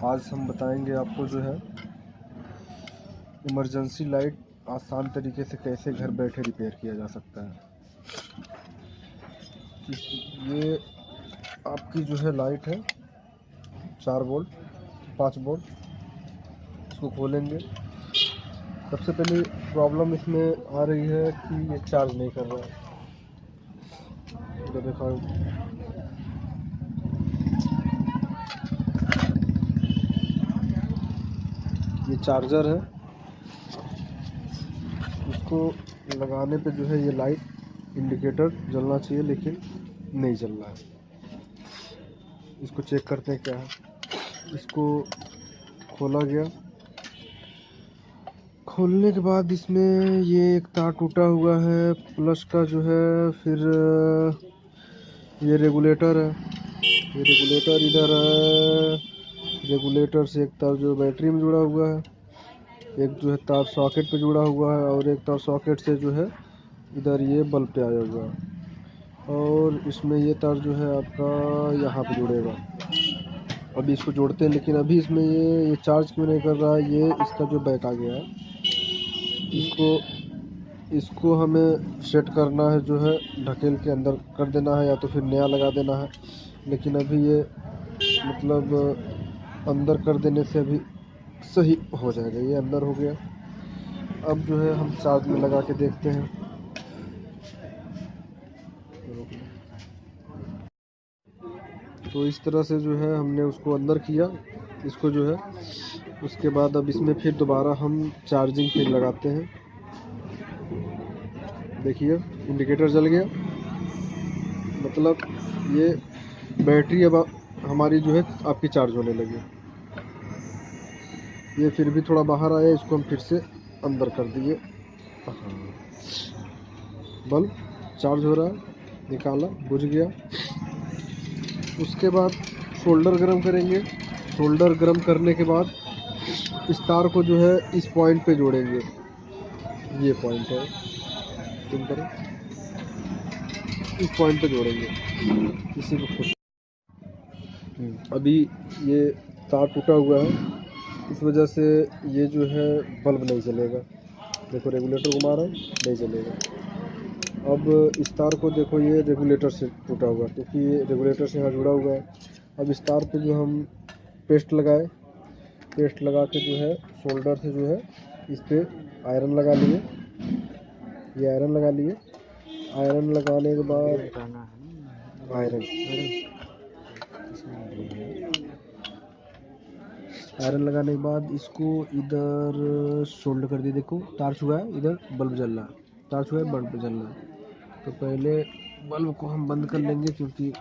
आज हम बताएंगे आपको जो है इमरजेंसी लाइट आसान तरीके से कैसे घर बैठे रिपेयर किया जा सकता है। ये आपकी जो है लाइट है 4 वोल्ट 5 वोल्ट। इसको खोलेंगे। सबसे पहले प्रॉब्लम इसमें आ रही है कि ये चार्ज नहीं कर रहा है। तो देखो ये चार्जर है, इसको लगाने पे जो है ये लाइट इंडिकेटर जलना चाहिए लेकिन नहीं जल रहा है। इसको चेक करते हैं क्या है। इसको खोला गया। खोलने के बाद इसमें ये एक तार टूटा हुआ है प्लस का जो है, फिर ये रेगुलेटर है। ये रेगुलेटर इधर है। रेगुलेटर से एक तार जो बैटरी में जुड़ा हुआ है, एक जो है तार सॉकेट पे जुड़ा हुआ है और एक तार सॉकेट से जो है इधर ये बल्ब पे आया हुआ है। और इसमें ये तार जो है आपका यहाँ पे जुड़ेगा। अभी इसको जोड़ते हैं, लेकिन अभी इसमें ये चार्ज क्यों नहीं कर रहा है। ये इसका जो बैक आ गया है, इसको हमें सेट करना है, जो है ढकेल के अंदर कर देना है या तो फिर नया लगा देना है। लेकिन अभी ये मतलब अंदर कर देने से अभी सही हो जाएगा। ये अंदर हो गया। अब जो है हम चार्ज में लगा के देखते हैं। तो इस तरह से जो है हमने उसको अंदर किया, इसको जो है। उसके बाद अब इसमें फिर दोबारा हम चार्जिंग पिन लगाते हैं। देखिए इंडिकेटर जल गया, मतलब ये बैटरी अब हमारी जो है आपकी चार्ज होने लगी। ये फिर भी थोड़ा बाहर आया, इसको हम फिर से अंदर कर दिए। हाँ, बल्ब चार्ज हो रहा है। निकाला, बुझ गया। उसके बाद शोल्डर गर्म करेंगे। शोल्डर गर्म करने के बाद इस तार को जो है इस पॉइंट पे जोड़ेंगे। ये पॉइंट है, तुम करो, इस पॉइंट पे जोड़ेंगे। इसी को खुश। अभी ये तार टूटा हुआ है, इस वजह से ये जो है बल्ब नहीं जलेगा। देखो रेगुलेटर घुमा रहा है, नहीं जलेगा। अब इस तार को देखो, ये रेगुलेटर से टूटा हुआ है क्योंकि ये रेगुलेटर से यहाँ जुड़ा हुआ है। अब इस तार पे जो हम पेस्ट लगाए, पेस्ट लगा के जो है शोल्डर से जो है इस पे आयरन लगा लिए। ये आयरन लगा लिए। आयरन लगाने के बाद आयरन लगाने के बाद इसको इधर शोल्डर कर दिए। देखो तार छुआ है, इधर बल्ब जल रहा है। तार छुआ है, बल्ब जल रहा है। तो पहले बल्ब को हम बंद कर लेंगे क्योंकि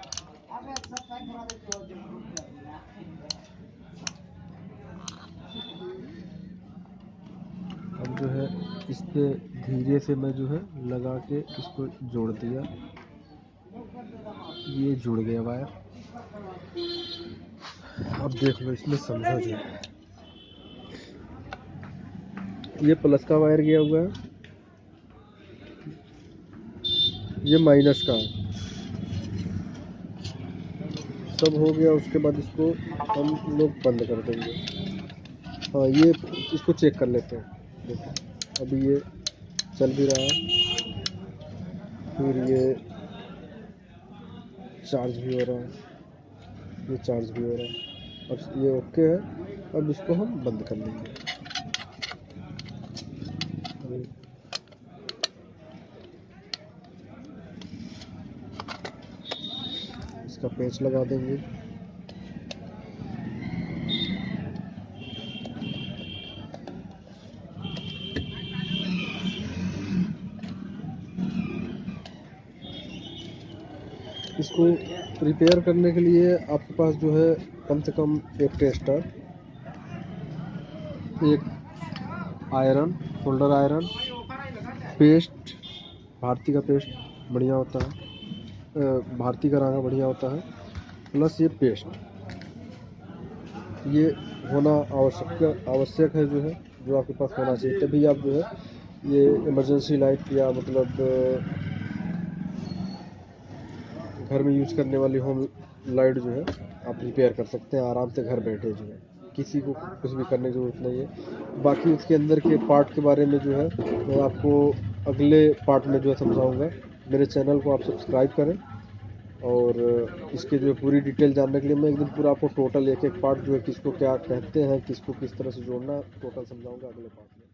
अब जो है इस पे धीरे से मैं जो है लगा के इसको जोड़ दिया। ये जुड़ गया वायर। अब देख लो, इसमें समझो जो है ये प्लस का वायर गया हुआ है, ये माइनस का है। सब हो गया। उसके बाद इसको हम लोग बंद कर देंगे। हाँ, ये इसको चेक कर लेते हैं। देखो अभी ये चल भी रहा है, फिर ये चार्ज भी हो रहा है, ये चार्ज भी हो रहा है। अब ये ओके है। अब इसको हम बंद कर लेंगे। इसका पेच लगा देंगे। इसको रिपेयर करने के लिए आपके पास जो है कम से कम एक टेस्टर, एक iron, shoulder iron, paste, Bharti का पेस्ट बढ़िया होता है, भारती का रागा बढ़िया होता है, प्लस ये पेस्ट, ये होना आवश्यक है, जो है जो आपके पास होना चाहिए। तभी आप जो है ये इमरजेंसी लाइट या मतलब घर में यूज करने वाली होम लाइट जो है आप रिपेयर कर सकते हैं आराम से घर बैठे जो है। किसी को कुछ भी करने की ज़रूरत नहीं है। बाकी उसके अंदर के पार्ट के बारे में जो है मैं आपको अगले पार्ट में जो है समझाऊंगा। मेरे चैनल को आप सब्सक्राइब करें, और इसके जो है पूरी डिटेल जानने के लिए मैं एकदम पूरा आपको टोटल एक एक पार्ट जो है किसको क्या कहते हैं, किसको किस तरह से जोड़ना, टोटल समझाऊंगा अगले पार्ट में।